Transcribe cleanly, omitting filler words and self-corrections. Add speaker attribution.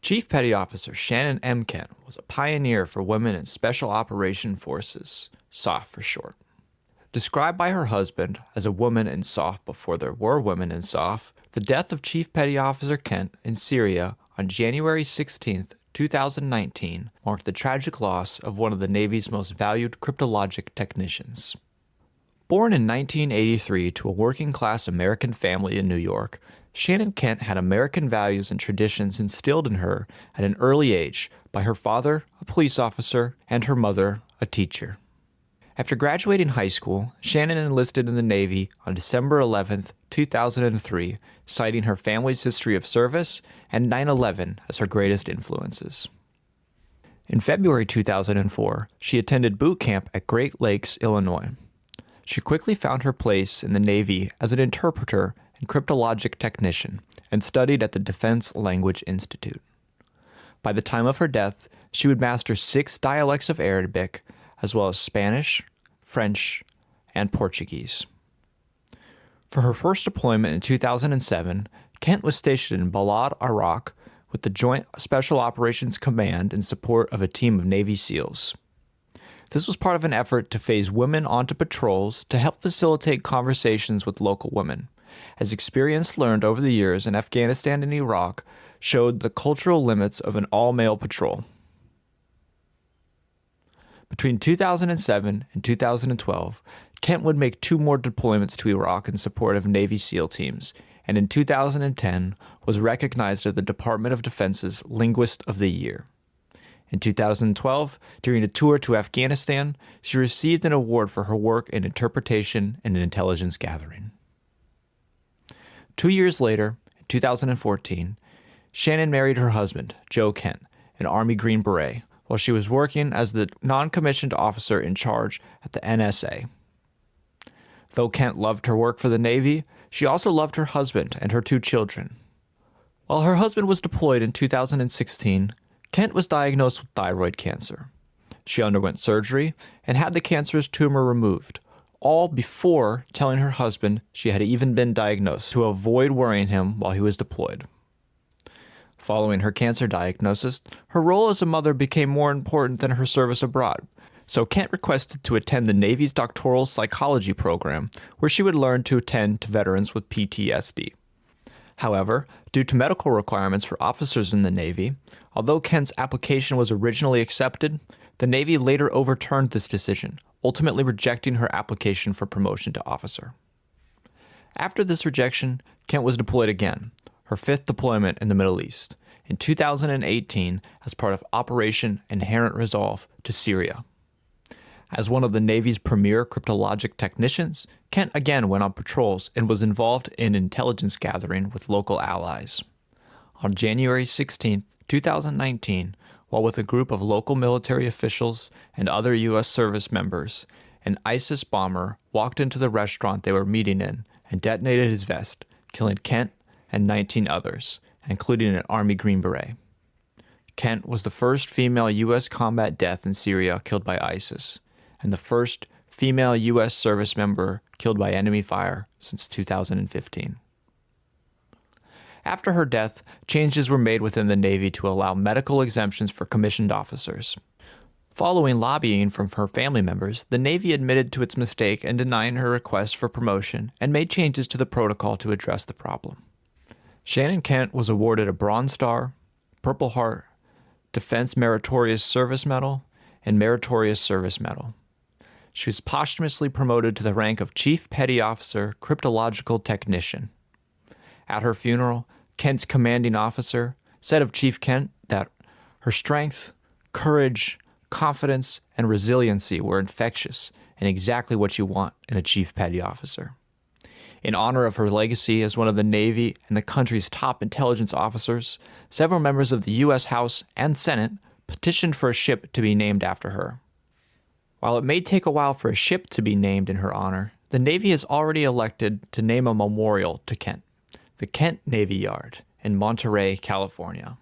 Speaker 1: Chief Petty Officer Shannon M. Kent was a pioneer for women in Special Operation Forces, SOF for short. Described by her husband as a woman in SOF before there were women in SOF, the death of Chief Petty Officer Kent in Syria on January 16, 2019, marked the tragic loss of one of the Navy's most valued cryptologic technicians. Born in 1983 to a working-class American family in New York, Shannon Kent had American values and traditions instilled in her at an early age by her father, a police officer, and her mother, a teacher. After graduating high school, Shannon enlisted in the Navy on December 11, 2003, citing her family's history of service and 9/11 as her greatest influences. In February 2004, she attended boot camp at Great Lakes, Illinois. She quickly found her place in the Navy as an interpreter and cryptologic technician and studied at the Defense Language Institute. By the time of her death, she would master 6 dialects of Arabic, as well as Spanish, French, and Portuguese. For her first deployment in 2007, Kent was stationed in Balad, Iraq, with the Joint Special Operations Command in support of a team of Navy SEALs. This was part of an effort to phase women onto patrols to help facilitate conversations with local women, as experience learned over the years in Afghanistan and Iraq showed the cultural limits of an all-male patrol. Between 2007 and 2012, Kent would make 2 more deployments to Iraq in support of Navy SEAL teams, and in 2010 was recognized as the Department of Defense's Linguist of the Year. In 2012, during a tour to Afghanistan, she received an award for her work in interpretation and intelligence gathering. 2 years later, in 2014, Shannon married her husband, Joe Kent, an Army Green Beret, while she was working as the non-commissioned officer in charge at the NSA. Though Kent loved her work for the Navy, she also loved her husband and her 2 children. While her husband was deployed in 2016, Kent was diagnosed with thyroid cancer. She underwent surgery and had the cancerous tumor removed, all before telling her husband she had even been diagnosed to avoid worrying him while he was deployed. Following her cancer diagnosis, her role as a mother became more important than her service abroad, so Kent requested to attend the Navy's doctoral psychology program, where she would learn to attend to veterans with PTSD. However, due to medical requirements for officers in the Navy, although Kent's application was originally accepted, the Navy later overturned this decision, ultimately rejecting her application for promotion to officer. After this rejection, Kent was deployed again, her 5th deployment in the Middle East, in 2018 as part of Operation Inherent Resolve to Syria. As one of the Navy's premier cryptologic technicians, Kent again went on patrols and was involved in intelligence gathering with local allies. On January 16, 2019, while with a group of local military officials and other U.S. service members, an ISIS bomber walked into the restaurant they were meeting in and detonated his vest, killing Kent and 19 others, including an Army Green Beret. Kent was the first female U.S. combat death in Syria killed by ISIS, and the first female U.S. service member killed by enemy fire since 2015. After her death, changes were made within the Navy to allow medical exemptions for commissioned officers. Following lobbying from her family members, the Navy admitted to its mistake in denying her request for promotion and made changes to the protocol to address the problem. Shannon Kent was awarded a Bronze Star, Purple Heart, Defense Meritorious Service Medal, and Meritorious Service Medal. She was posthumously promoted to the rank of Chief Petty Officer, Cryptological Technician. At her funeral, Kent's commanding officer said of Chief Kent that her strength, courage, confidence, and resiliency were infectious and exactly what you want in a Chief Petty Officer. In honor of her legacy as one of the Navy and the country's top intelligence officers, several members of the U.S. House and Senate petitioned for a ship to be named after her. While it may take a while for a ship to be named in her honor, the Navy has already elected to name a memorial to Kent, the Kent Navy Yard in Monterey, California.